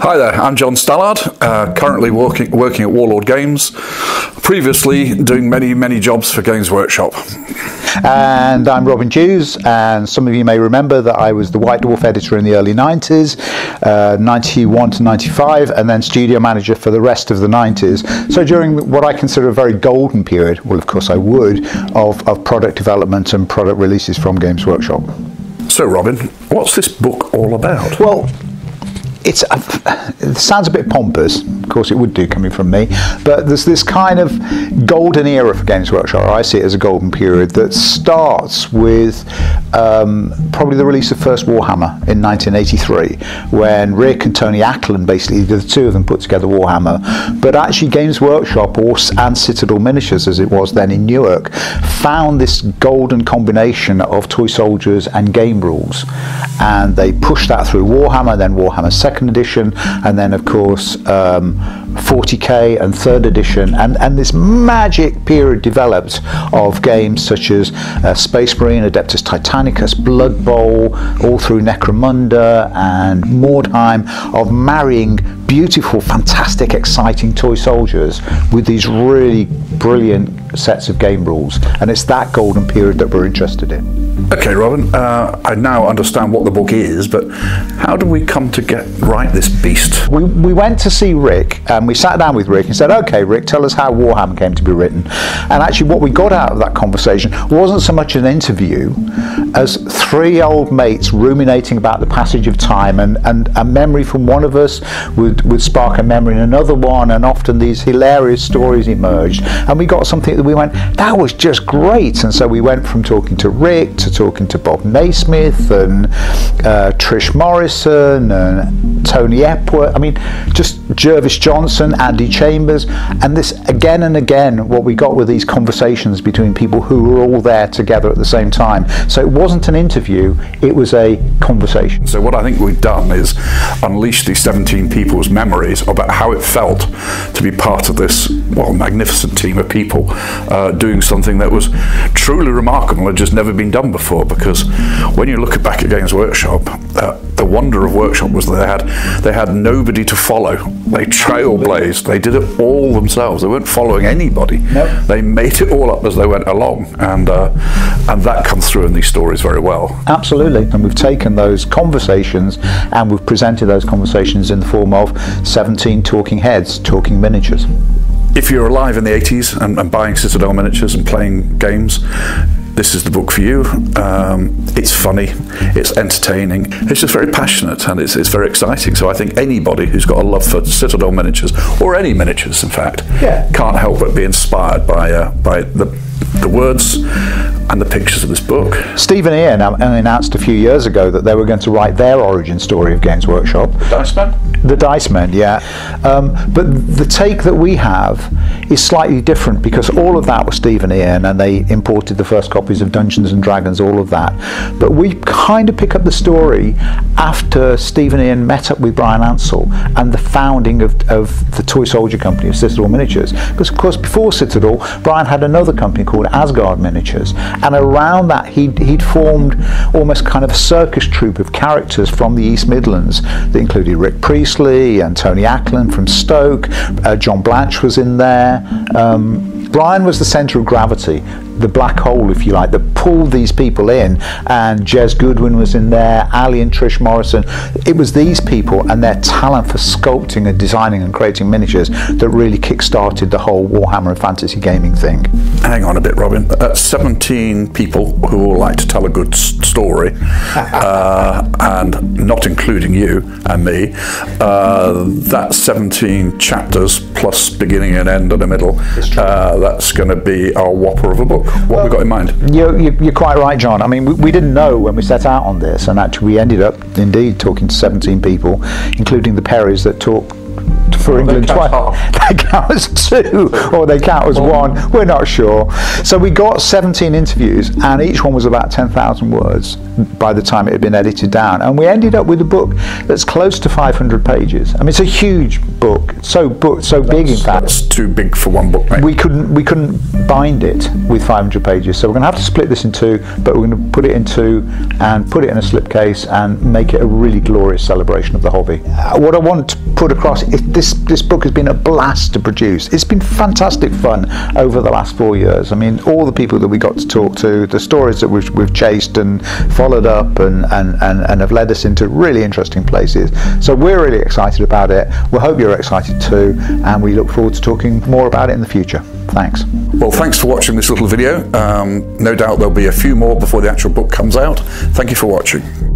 Hi there, I'm John Stallard, currently working at Warlord Games, previously doing many jobs for Games Workshop. And I'm Robin Dews, and some of you may remember that I was the White Dwarf editor in the early 90s, 91 to 95, and then studio manager for the rest of the 90s. So during what I consider a very golden period, well of course I would, of product development and product releases from Games Workshop. So Robin, what's this book all about? Well, it sounds a bit pompous, of course it would do coming from me, but there's this kind of golden era for Games Workshop, or I see it as a golden period, that starts with probably the release of first Warhammer in 1983, when Rick and Tony Ackland, basically the two of them put together Warhammer, but actually Games Workshop and Citadel Miniatures, as it was then in Newark, found this golden combination of toy soldiers and game rules, and they pushed that through Warhammer, then Warhammer 2nd edition, and then of course 40k and 3rd edition, and this magic period developed of games such as Space Marine, Adeptus Titanicus, Blood Bowl, all through Necromunda and Mordheim, of marrying beautiful, fantastic, exciting toy soldiers with these really brilliant sets of game rules, and it's that golden period that we're interested in. Okay, Robin, I now understand what the book is, but how do we come to write this beast? We went to see Rick, and we sat down with Rick and said, okay Rick, tell us how Warhammer came to be written. And actually what we got out of that conversation wasn't so much an interview as three old mates ruminating about the passage of time, and a memory from one of us would spark a memory in another one, and often these hilarious stories emerged, and we got something that we went, that was just great. And so we went from talking to Rick to talking to Bob Naismith and Trish Morrison and Tony Epworth, I mean just Jervis Johnson, Andy Chambers, and this again and again what we got were these conversations between people who were all there together at the same time. So it wasn't an interview, it was a conversation. So what I think we've done is unleash these 17 people's memories about how it felt to be part of this, well, magnificent team of people doing something that was truly remarkable and just never been done before. Because when you look back at Games Workshop, the wonder of Workshop was that they had nobody to follow. They trailblazed. They did it all themselves. They weren't following anybody. Nope. They made it all up as they went along, and that comes through in these stories very well. Absolutely, and we've taken those conversations and we've presented those conversations in the form of 17 talking heads, talking miniatures. If you're alive in the 80s and buying Citadel miniatures and playing games, this is the book for you. It's funny, it's entertaining, it's just very passionate, and it's very exciting. So I think anybody who's got a love for Citadel miniatures, or any miniatures in fact, can't help but be inspired by the words and the pictures of this book. Steve and Ian announced a few years ago that they were going to write their origin story of Games Workshop. Dice Men? The Dice Men, yeah. But the take that we have is slightly different, because all of that was Steve and Ian, and they imported the first copies of Dungeons and Dragons, all of that. But we kind of pick up the story after Steve and Ian met up with Brian Ansell and the founding of the toy soldier company of Citadel Miniatures. Because of course before Citadel, Brian had another company called Asgard Miniatures, and around that he'd formed almost kind of a circus troupe of characters from the East Midlands that included Rick Priestley and Tony Ackland from Stoke. John Blanche was in there. Brian was the centre of gravity, the black hole, if you like, that pulled these people in, and Jez Goodwin was in there, Ali and Trish Morrison. It was these people and their talent for sculpting and designing and creating miniatures that really kick-started the whole Warhammer and fantasy gaming thing. Hang on a bit, Robin. 17 people who all like to tell a good story, and not including you and me. That's 17 chapters plus beginning and end and a middle. That's going to be our whopper of a book. What have we got in mind? You're quite right, John. I mean, we didn't know when we set out on this, and actually we ended up indeed talking to 17 people, including the Perrys that talked for England twice. They count as 2 or they count as 1. We're not sure. So we got 17 interviews, and each one was about 10,000 words by the time it had been edited down, and we ended up with a book that's close to 500 pages. I mean, it's a huge book, so big in fact. That's too big for one book, mate. We couldn't bind it with 500 pages, so we're going to have to split this in 2, but we're going to put it in 2 and put it in a slipcase and make it a really glorious celebration of the hobby. What I want to put across is this book has been a blast to produce. It's been fantastic fun over the last 4 years. I mean, all the people that we got to talk to, the stories that we've chased and followed up and have led us into really interesting places. So we're really excited about it. We hope you're excited too, and we look forward to talking more about it in the future. Thanks. Well, thanks for watching this little video. No doubt there'll be a few more before the actual book comes out. Thank you for watching.